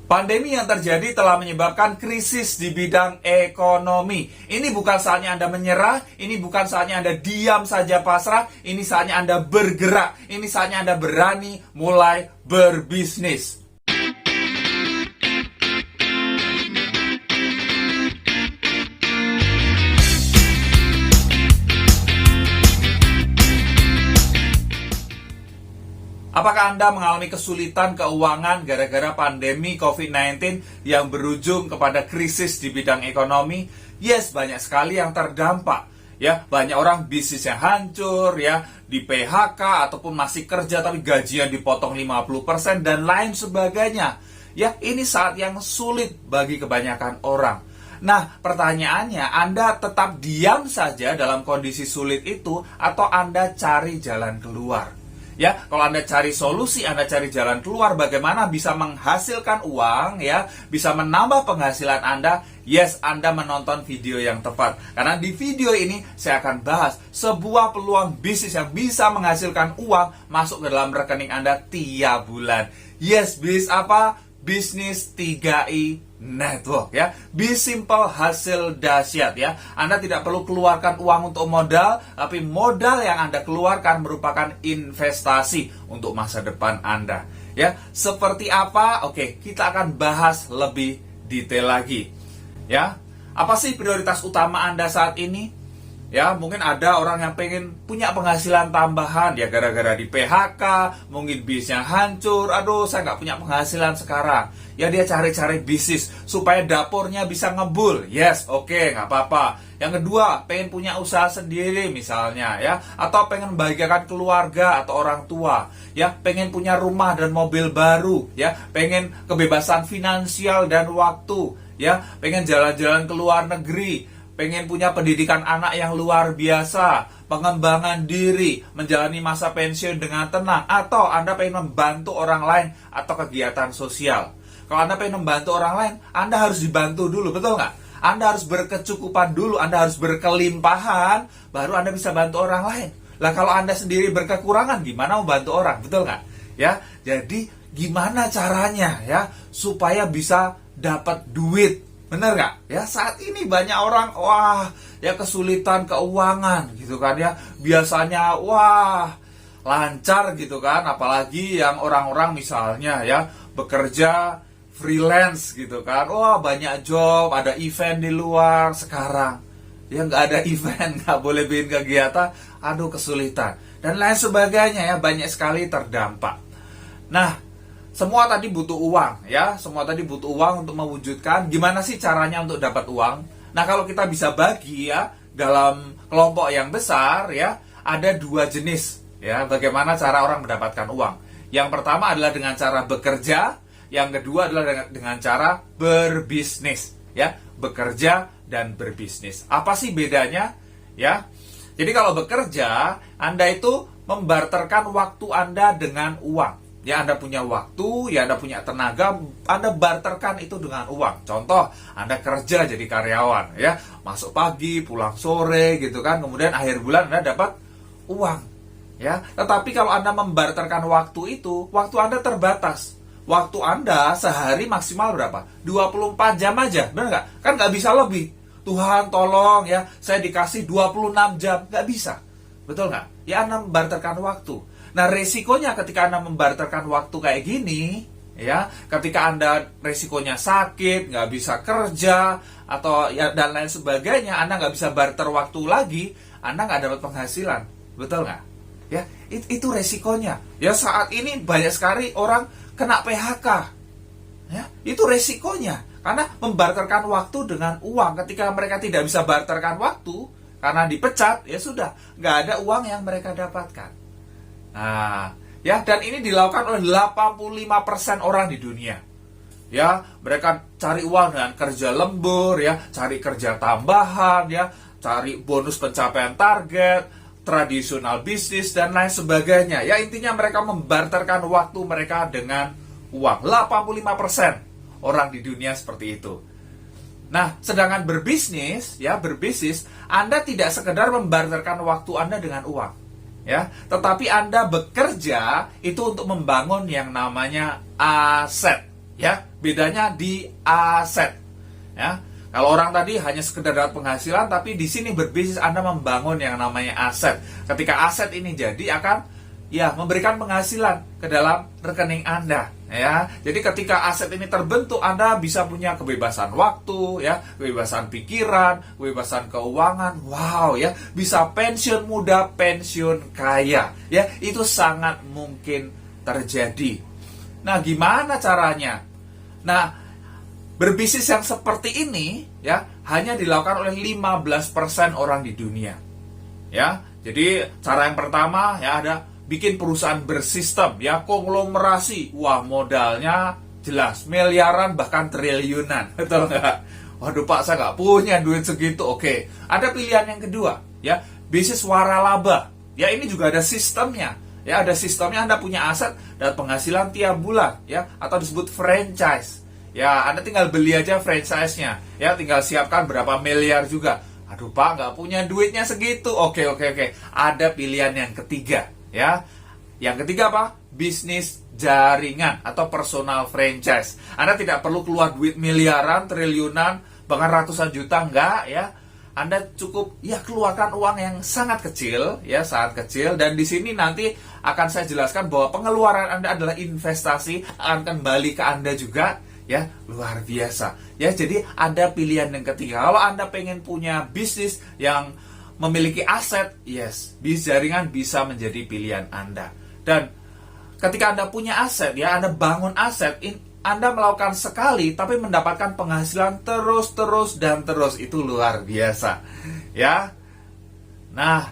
Pandemi yang terjadi telah menyebabkan krisis di bidang ekonomi. Ini bukan saatnya Anda menyerah, ini bukan saatnya Anda diam saja pasrah, ini saatnya Anda bergerak, ini saatnya Anda berani mulai berbisnis. Apakah Anda mengalami kesulitan keuangan gara-gara pandemi COVID-19 yang berujung kepada krisis di bidang ekonomi? Yes, banyak sekali yang terdampak. Ya, banyak orang bisnisnya hancur, ya, di PHK ataupun masih kerja tapi gajinya dipotong 50% dan lain sebagainya. Ya, ini saat yang sulit bagi kebanyakan orang. Nah, pertanyaannya, Anda tetap diam saja dalam kondisi sulit itu atau Anda cari jalan keluar? Ya, kalau Anda cari solusi, Anda cari jalan keluar bagaimana bisa menghasilkan uang, ya, bisa menambah penghasilan Anda. Yes, Anda menonton video yang tepat. Karena di video ini saya akan bahas sebuah peluang bisnis yang bisa menghasilkan uang masuk ke dalam rekening Anda tiap bulan. Yes, bisnis apa? Bisnis 3i Network, ya. Be simple, hasil dahsyat, ya. Anda tidak perlu keluarkan uang untuk modal, tapi modal yang Anda keluarkan merupakan investasi untuk masa depan Anda, ya. Seperti apa? Oke, kita akan bahas lebih detail lagi, ya. Apa sih prioritas utama Anda saat ini? Ya, mungkin ada orang yang pengen punya penghasilan tambahan, ya, gara-gara di PHK, mungkin bisnisnya hancur, aduh saya nggak punya penghasilan sekarang. Ya, dia cari-cari bisnis supaya dapurnya bisa ngebul. Yes, oke, nggak apa-apa. Yang kedua, pengen punya usaha sendiri misalnya, ya, atau pengen membahagiakan keluarga atau orang tua, ya, pengen punya rumah dan mobil baru, ya, pengen kebebasan finansial dan waktu, ya, pengen jalan-jalan ke luar negeri, pengen punya pendidikan anak yang luar biasa, pengembangan diri, menjalani masa pensiun dengan tenang, atau Anda pengen membantu orang lain atau kegiatan sosial. Kalau Anda pengen membantu orang lain, Anda harus dibantu dulu, betul nggak? Anda harus berkecukupan dulu, Anda harus berkelimpahan, baru Anda bisa bantu orang lain. Lah kalau Anda sendiri berkekurangan, gimana membantu orang, betul nggak? Ya, jadi gimana caranya, ya, supaya bisa dapat duit? Bener nggak? Ya, saat ini banyak orang, wah, ya, kesulitan keuangan gitu kan, ya. Biasanya, wah, lancar gitu kan. Apalagi yang orang-orang misalnya, ya, bekerja freelance gitu kan. Wah, banyak job, ada event di luar. Sekarang, ya, nggak ada event, nggak boleh bikin kegiatan. Aduh, kesulitan. Dan lain sebagainya, ya, banyak sekali terdampak. Nah, semua tadi butuh uang, ya. Semua tadi butuh uang untuk mewujudkan. Gimana sih caranya untuk dapat uang? Nah, kalau kita bisa bagi, ya, dalam kelompok yang besar, ya, ada dua jenis, ya, bagaimana cara orang mendapatkan uang. Yang pertama adalah dengan cara bekerja, yang kedua adalah dengan cara berbisnis, ya, bekerja dan berbisnis. Apa sih bedanya, ya? Jadi kalau bekerja, Anda itu membarterkan waktu Anda dengan uang. Ya, Anda punya waktu, ya, Anda punya tenaga, Anda barterkan itu dengan uang. Contoh, Anda kerja jadi karyawan, ya, masuk pagi, pulang sore, gitu kan, kemudian akhir bulan Anda dapat uang, ya. Tetapi kalau Anda membarterkan waktu itu, waktu Anda terbatas. Waktu Anda sehari maksimal berapa? 24 jam aja, benar nggak? Kan nggak bisa lebih. Tuhan tolong, ya, saya dikasih 26 jam, nggak bisa. Betul nggak? Ya, Anda membarterkan waktu. Nah, resikonya ketika Anda membarterkan waktu kayak gini, ya, ketika Anda resikonya sakit, nggak bisa kerja, atau, ya, dan lain sebagainya, Anda nggak bisa barter waktu lagi, Anda nggak dapat penghasilan. Betul nggak? Ya, itu resikonya. Ya, saat ini banyak sekali orang kena PHK. Ya, itu resikonya. Karena membarterkan waktu dengan uang. Ketika mereka tidak bisa barterkan waktu, karena dipecat, ya sudah, nggak ada uang yang mereka dapatkan. Nah, ya, dan ini dilakukan oleh 85% orang di dunia. Ya, mereka cari uang dengan kerja lembur, ya, cari kerja tambahan, ya, cari bonus pencapaian target, tradisional bisnis dan lain sebagainya. Ya, intinya mereka membarterkan waktu mereka dengan uang. 85% orang di dunia seperti itu. Nah, sedangkan berbisnis, ya, berbisnis, Anda tidak sekedar membarterkan waktu Anda dengan uang. Ya, tetapi Anda bekerja itu untuk membangun yang namanya aset. Ya, bedanya di aset. Ya, kalau orang tadi hanya sekedar dapat penghasilan, tapi di sini berbisnis Anda membangun yang namanya aset. Ketika aset ini jadi akan memberikan penghasilan ke dalam rekening Anda. Ya, jadi ketika aset ini terbentuk, Anda bisa punya kebebasan waktu, ya, kebebasan pikiran, kebebasan keuangan. Wow, ya, bisa pensiun muda, pensiun kaya. Ya, itu sangat mungkin terjadi. Nah, gimana caranya? Nah, berbisnis yang seperti ini ya hanya dilakukan oleh 15% orang di dunia. Ya, jadi cara yang pertama ya ada bikin perusahaan bersistem ya, konglomerasi. Wah, modalnya jelas miliaran bahkan triliunan. Betul nggak? Waduh Pak, saya nggak punya duit segitu. Oke, ada pilihan yang kedua ya, bisnis waralaba. Ya, ini juga ada sistemnya. Ya, ada sistemnya. Anda punya aset dan penghasilan tiap bulan ya, atau disebut franchise. Ya, Anda tinggal beli aja franchise-nya. Ya, tinggal siapkan berapa miliar juga. Aduh Pak, nggak punya duitnya segitu. Oke. Ada pilihan yang ketiga ya. Yang ketiga apa? Bisnis jaringan atau personal franchise. Anda tidak perlu keluar duit miliaran, triliunan, bahkan ratusan juta, enggak ya. Anda cukup keluarkan uang yang sangat kecil, ya, sangat kecil, dan di sini nanti akan saya jelaskan bahwa pengeluaran Anda adalah investasi, akan kembali ke Anda juga, ya, luar biasa. Ya, jadi ada pilihan yang ketiga. Kalau Anda pengen punya bisnis yang memiliki aset, yes, bisnis jaringan bisa menjadi pilihan Anda. Dan ketika Anda punya aset, ya, Anda bangun aset, Anda melakukan sekali, tapi mendapatkan penghasilan terus. Itu luar biasa. Ya. Nah,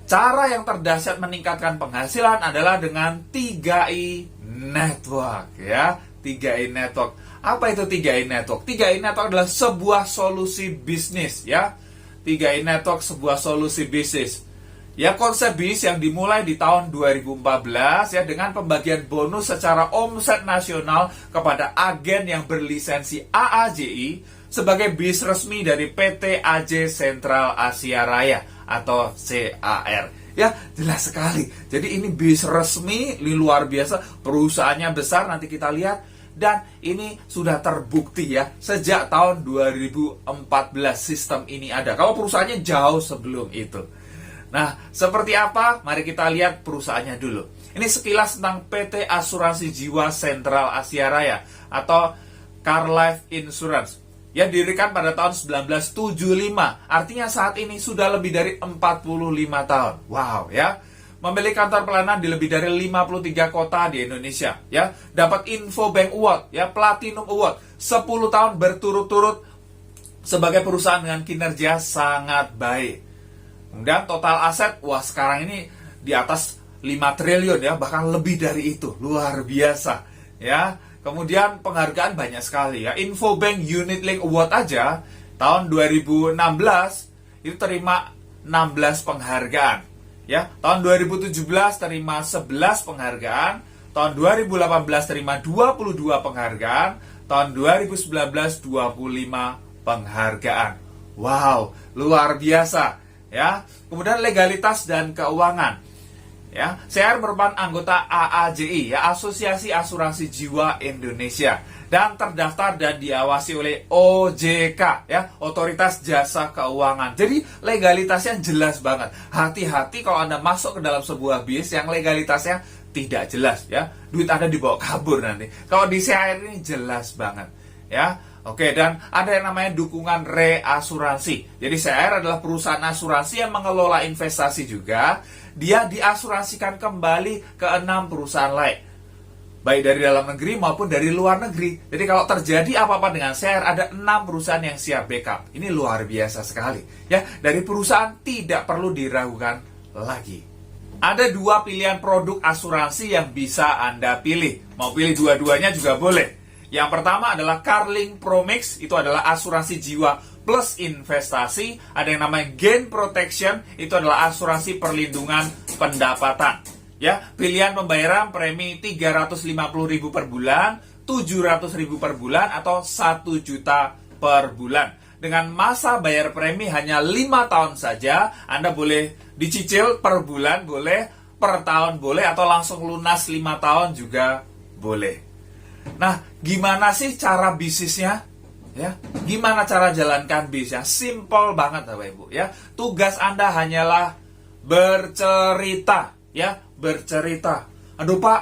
cara yang terdahsyat meningkatkan penghasilan adalah dengan 3I Network. Ya, 3I Network. Apa itu 3I Network? 3I Network adalah sebuah solusi bisnis. Ya, 3I Network sebuah solusi bisnis. Ya, konsep bisnis yang dimulai di tahun 2014 ya dengan pembagian bonus secara omset nasional kepada agen yang berlisensi AAJI sebagai bis resmi dari PT AJ Sentral Asia Raya atau CAR. Ya, jelas sekali. Jadi ini bis resmi, luar biasa, perusahaannya besar, nanti kita lihat. Dan ini sudah terbukti ya, sejak tahun 2014 sistem ini ada. Kalau perusahaannya jauh sebelum itu. Nah, seperti apa? Mari kita lihat perusahaannya dulu. Ini sekilas tentang PT Asuransi Jiwa Sentral Asia Raya atau Car Life Insurance. Ya, didirikan pada tahun 1975. Artinya saat ini sudah lebih dari 45 tahun. Wow, ya. Memiliki kantor pelayanan di lebih dari 53 kota di Indonesia, ya. Dapat Infobank Award, ya, Platinum Award, 10 tahun berturut-turut sebagai perusahaan dengan kinerja sangat baik. Kemudian total aset, wah, sekarang ini di atas 5 triliun ya, bahkan lebih dari itu. Luar biasa, ya. Kemudian penghargaan banyak sekali ya. Infobank Unit Link Award aja tahun 2016 itu terima 16 penghargaan. Ya, tahun 2017 terima 11 penghargaan, tahun 2018 terima 22 penghargaan, tahun 2019 25 penghargaan. Wow, luar biasa. Ya, kemudian legalitas dan keuangan. Ya, CR merupakan anggota AAJI, ya, Asosiasi Asuransi Jiwa Indonesia, dan terdaftar dan diawasi oleh OJK, ya, Otoritas Jasa Keuangan. Jadi legalitasnya jelas banget. Hati-hati kalau Anda masuk ke dalam sebuah bisnis yang legalitasnya tidak jelas, ya. Duit Anda dibawa kabur nanti. Kalau di CR ini jelas banget, ya. Oke, dan ada yang namanya dukungan reasuransi. Jadi CR adalah perusahaan asuransi yang mengelola investasi juga. Dia diasuransikan kembali ke 6 perusahaan lain, baik dari dalam negeri maupun dari luar negeri. Jadi kalau terjadi apa-apa dengan CR, ada 6 perusahaan yang siap backup. Ini luar biasa sekali. Ya, dari perusahaan tidak perlu diragukan lagi. Ada 2 pilihan produk asuransi yang bisa Anda pilih. Mau pilih dua-duanya juga boleh. Yang pertama adalah Carling Promix, itu adalah asuransi jiwa plus investasi. Ada yang namanya Gain Protection, itu adalah asuransi perlindungan pendapatan. Ya, pilihan pembayaran premi 350.000 per bulan, 700.000 per bulan, atau 1 juta per bulan. Dengan masa bayar premi hanya 5 tahun saja. Anda boleh dicicil per bulan, boleh per tahun boleh, atau langsung lunas 5 tahun juga boleh. Nah, gimana sih cara bisnisnya? Ya, gimana cara jalankan bisnisnya? Simple banget Bapak Ibu ya. Tugas Anda hanyalah bercerita, ya, bercerita. Aduh Pak,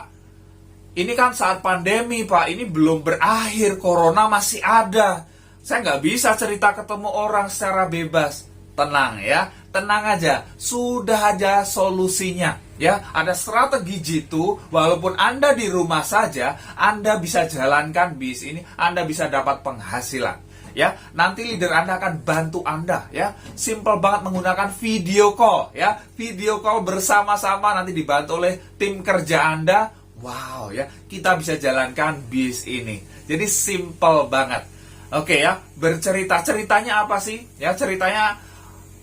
ini kan saat pandemi Pak, ini belum berakhir, corona masih ada. Saya nggak bisa cerita ketemu orang secara bebas. Tenang ya, tenang aja, sudah ada solusinya. Ya, ada strategi jitu, walaupun Anda di rumah saja, Anda bisa jalankan bisnis ini, Anda bisa dapat penghasilan. Ya, nanti leader Anda akan bantu Anda ya. Simple banget menggunakan video call ya. Video call bersama-sama nanti dibantu oleh tim kerja Anda. Wow ya, kita bisa jalankan bisnis ini. Jadi simple banget. Oke ya, bercerita. Ceritanya apa sih? Ya, ceritanya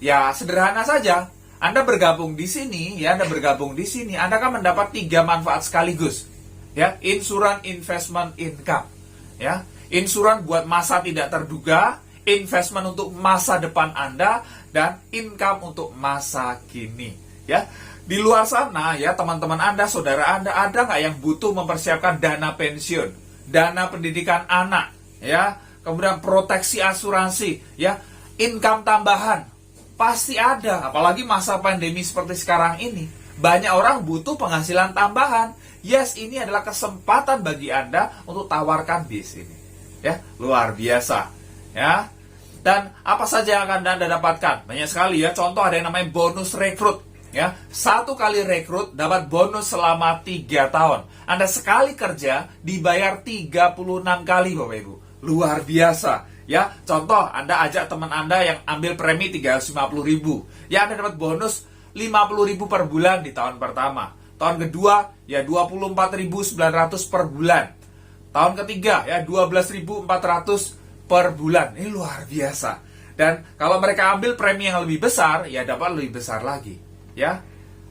ya sederhana saja. Anda bergabung di sini, ya, Anda bergabung di sini, Anda akan mendapat 3 manfaat sekaligus. Ya, insurance, investment, income. Ya, insurance buat masa tidak terduga, investment untuk masa depan Anda, dan income untuk masa kini. Ya, di luar sana, ya, teman-teman Anda, saudara Anda, ada nggak yang butuh mempersiapkan dana pensiun, dana pendidikan anak, ya, kemudian proteksi asuransi, ya, income tambahan? Pasti ada, apalagi masa pandemi seperti sekarang ini. Banyak orang butuh penghasilan tambahan. Yes, ini adalah kesempatan bagi Anda untuk tawarkan bisnis ini. Ya, luar biasa. Ya. Dan apa saja yang akan Anda dapatkan? Banyak sekali ya. Contoh ada yang namanya bonus rekrut. Ya, 1 kali rekrut dapat bonus selama 3 tahun. Anda sekali kerja dibayar 36 kali Bapak Ibu. Luar biasa. Ya, contoh Anda ajak teman Anda yang ambil premi 350.000. Ya, Anda dapat bonus 50.000 per bulan di tahun pertama. Tahun kedua, ya 24.900 per bulan. Tahun ketiga, ya 12.400 per bulan. Ini luar biasa. Dan kalau mereka ambil premi yang lebih besar, ya dapat lebih besar lagi. Ya,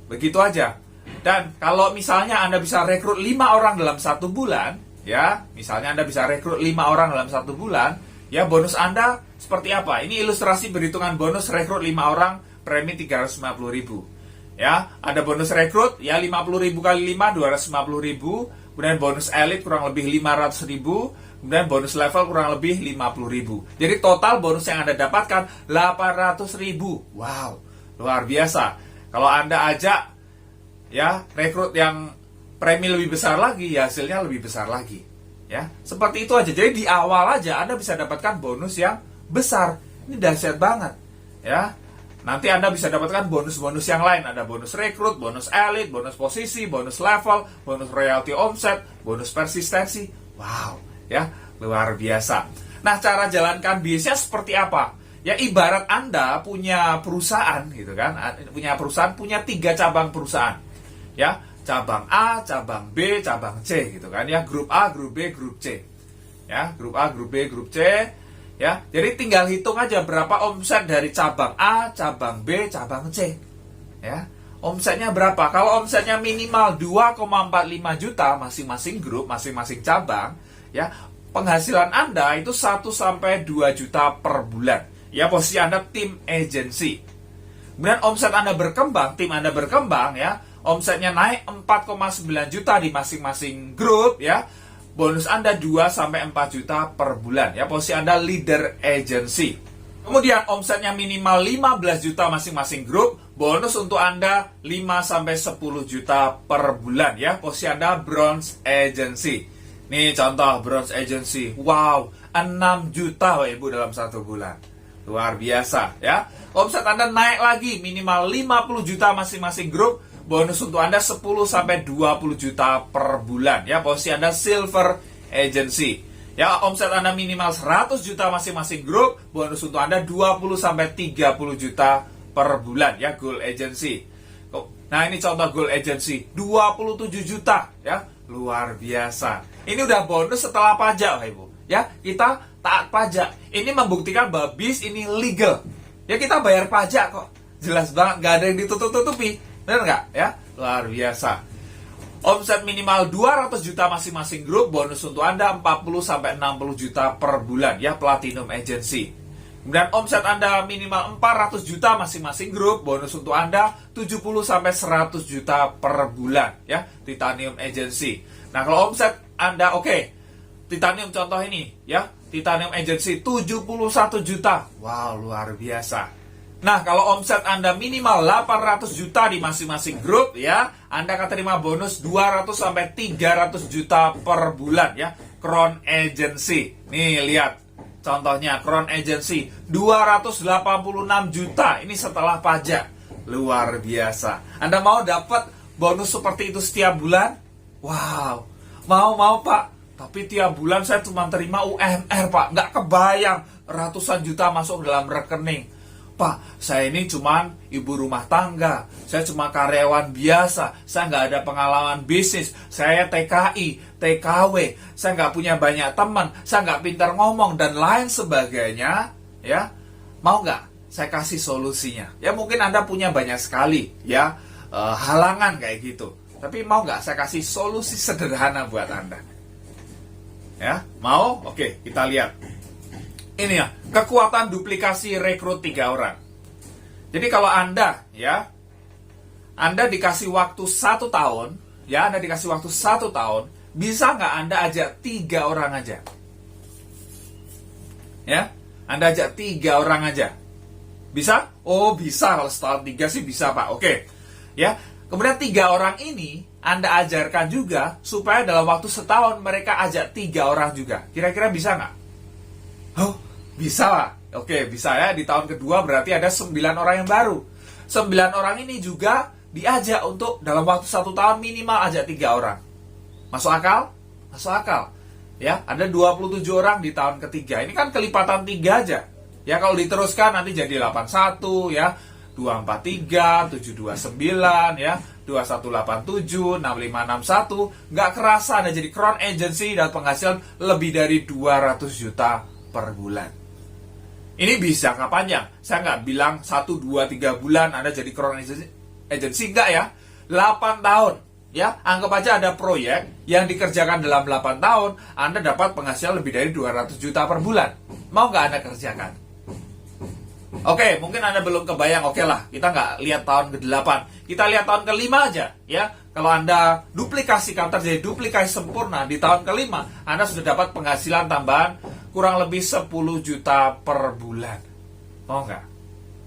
begitu aja. Dan kalau misalnya Anda bisa rekrut 5 orang dalam 1 bulan, ya, misalnya Anda bisa rekrut 5 orang dalam 1 bulan, ya, bonus Anda seperti apa? Ini ilustrasi perhitungan bonus rekrut 5 orang, premi 350.000. Ya, ada bonus rekrut, ya 50.000 kali 5, 250.000. Kemudian bonus elit kurang lebih 500.000. Kemudian bonus level kurang lebih 50.000. Jadi total bonus yang Anda dapatkan 800.000. Wow, luar biasa. Kalau Anda ajak, ya, rekrut yang premi lebih besar lagi, ya hasilnya lebih besar lagi. Ya, seperti itu aja. Jadi di awal aja Anda bisa dapatkan bonus yang besar. Ini dahsyat banget. Ya. Nanti Anda bisa dapatkan bonus-bonus yang lain. Ada bonus rekrut, bonus elit, bonus posisi, bonus level, bonus royalty omset, bonus persistensi. Wow, ya, luar biasa. Nah, cara jalankan bisnisnya seperti apa? Ya, ibarat Anda punya perusahaan gitu kan. Punya 3 cabang perusahaan. Ya, cabang A, cabang B, cabang C gitu kan ya. Grup A, grup B, grup C. Ya, grup A, grup B, grup C. Ya, jadi tinggal hitung aja berapa omset dari cabang A, cabang B, cabang C. Ya, omsetnya berapa? Kalau omsetnya minimal 2,45 juta masing-masing grup, masing-masing cabang, ya, penghasilan Anda itu 1 sampai 2 juta per bulan. Ya, posisi Anda tim agency. Kemudian omset Anda berkembang, tim Anda berkembang ya. Omsetnya naik 4,9 juta di masing-masing grup ya. Bonus Anda 2 sampai 4 juta per bulan ya. Posisi Anda leader agency. Kemudian omsetnya minimal 15 juta masing-masing grup, bonus untuk Anda 5 sampai 10 juta per bulan ya. Posisi Anda bronze agency. Nih contoh bronze agency. Wow, 6 juta Bapak Ibu dalam 1 bulan. Luar biasa ya. Omset Anda naik lagi minimal 50 juta masing-masing grup, bonus untuk Anda 10 sampai 20 juta per bulan ya. Posisi Anda silver agency. Ya, omset Anda minimal 100 juta masing-masing grup, bonus untuk Anda 20 sampai 30 juta per bulan ya, gold agency. Nah, ini contoh gold agency, 27 juta ya. Luar biasa. Ini udah bonus setelah pajak, Bapak Ibu. Ya, kita taat pajak. Ini membuktikan bahwa bis ini legal. Ya, kita bayar pajak kok. Jelas banget, gak ada yang ditutup-tutupi. Benar nggak? Ya, luar biasa. Omset minimal 200 juta masing-masing grup, bonus untuk Anda 40 sampai 60 juta per bulan ya, platinum agency. Kemudian omset Anda minimal 400 juta masing-masing grup, bonus untuk Anda 70 sampai 100 juta per bulan ya, titanium agency. Nah, kalau omset Anda oke, Titanium contoh ini, ya. Titanium Agency 71 juta. Wow, luar biasa. Nah, kalau omset Anda minimal 800 juta di masing-masing grup, ya, Anda akan terima bonus 200 sampai 300 juta per bulan, ya. Crown Agency. Nih, lihat. Contohnya, Crown Agency 286 juta. Ini setelah pajak. Luar biasa. Anda mau dapat bonus seperti itu setiap bulan? Wow. Mau, Pak. Tapi tiap bulan saya cuma terima UMR, Pak. Nggak kebayang ratusan juta masuk dalam rekening. Pak, saya ini cuma ibu rumah tangga. Saya cuma karyawan biasa. Saya nggak ada pengalaman bisnis. Saya TKI, TKW. Saya nggak punya banyak teman. Saya nggak pintar ngomong, dan lain sebagainya. Ya, mau nggak saya kasih solusinya? Ya, mungkin Anda punya banyak sekali, ya, halangan kayak gitu. Tapi mau nggak saya kasih solusi sederhana buat Anda? Ya, mau? Oke, kita lihat. Ini ya, kekuatan duplikasi rekrut 3 orang. Jadi kalau Anda, ya, Anda dikasih waktu 1 tahun, ya, Anda dikasih waktu 1 tahun, bisa nggak Anda ajak 3 orang aja? Ya, Anda ajak 3 orang aja. Bisa? Oh, bisa. Kalau setahun 3 sih bisa, Pak. Oke. Ya, kemudian 3 orang ini Anda ajarkan juga supaya dalam waktu setahun mereka ajak 3 orang juga. Kira-kira bisa nggak? Oh, bisa lah. Oke, bisa ya. Di tahun kedua berarti ada 9 orang yang baru. 9 orang ini juga diajak untuk dalam waktu 1 tahun minimal ajak 3 orang. Masuk akal? Masuk akal. Ya, ada 27 orang di tahun ketiga. Ini kan kelipatan 3 aja. Ya, kalau diteruskan nanti jadi 81, ya. 243, 729, ya. 2187, 6561, nggak kerasa Anda jadi Crown Agency dan penghasilan lebih dari 200 juta per bulan. Ini bisa jangka panjang. Saya nggak bilang 1, 2, 3 bulan Anda jadi Crown Agency, nggak ya. 8 tahun. Ya, anggap aja ada proyek yang dikerjakan dalam 8 tahun, Anda dapat penghasilan lebih dari 200 juta per bulan. Mau nggak Anda kerjakan? Oke, mungkin Anda belum kebayang. Oke lah, kita nggak lihat tahun ke-8. Kita lihat tahun ke-5 aja, ya. Kalau Anda duplikasikan terjadi duplikasi sempurna di tahun ke-5, Anda sudah dapat penghasilan tambahan kurang lebih 10 juta per bulan. Mau nggak?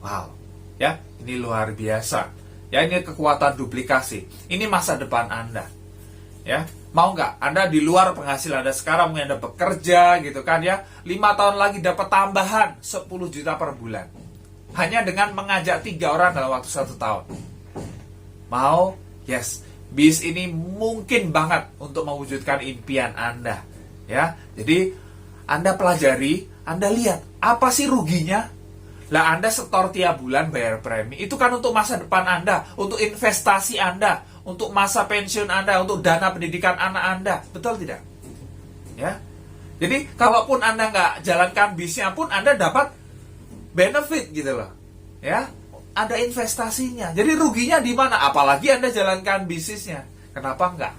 Wow. Ya, ini luar biasa. Ya, ini kekuatan duplikasi. Ini masa depan Anda. Ya, mau nggak? Anda di luar penghasilan Anda sekarang, mungkin Anda bekerja gitu kan ya. 5 tahun lagi dapat tambahan 10 juta per bulan. Hanya dengan mengajak 3 orang dalam waktu 1 tahun. Mau? Yes. Bis ini mungkin banget untuk mewujudkan impian Anda. Ya, jadi Anda pelajari, Anda lihat apa sih ruginya? Lah, Anda setor tiap bulan bayar premi. Itu kan untuk masa depan Anda, untuk investasi Anda, untuk masa pensiun Anda, untuk dana pendidikan anak Anda. Betul tidak? Ya. Jadi, kalaupun Anda nggak jalankan bisnisnya pun, Anda dapat benefit gitu loh. Ya. Ada investasinya. Jadi, ruginya di mana? Apalagi Anda jalankan bisnisnya. Kenapa enggak?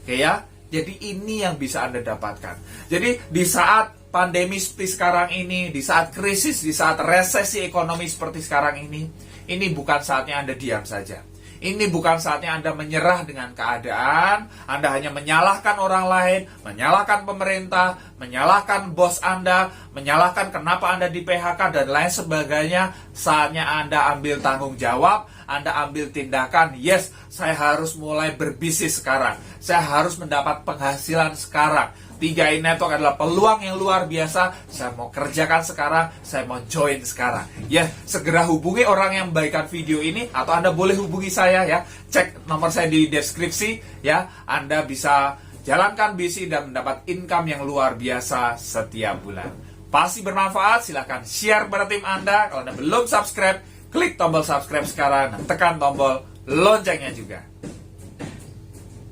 Oke ya. Jadi, ini yang bisa Anda dapatkan. Jadi, di saat pandemi seperti sekarang ini, di saat krisis, di saat resesi ekonomi seperti sekarang ini bukan saatnya Anda diam saja. Ini bukan saatnya Anda menyerah dengan keadaan, Anda hanya menyalahkan orang lain, menyalahkan pemerintah, menyalahkan bos Anda, menyalahkan kenapa Anda di PHK dan lain sebagainya. Saatnya Anda ambil tanggung jawab, Anda ambil tindakan. Yes, saya harus mulai berbisnis sekarang. Saya harus mendapat penghasilan sekarang. 3i Network adalah peluang yang luar biasa. Saya mau kerjakan sekarang, saya mau join sekarang. Ya, segera hubungi orang yang membagikan video ini, atau Anda boleh hubungi saya ya. Cek nomor saya di deskripsi ya. Anda bisa jalankan bisnis dan mendapat income yang luar biasa setiap bulan. Pasti bermanfaat, silahkan share pada tim Anda. Kalau Anda belum subscribe, klik tombol subscribe sekarang, tekan tombol loncengnya juga.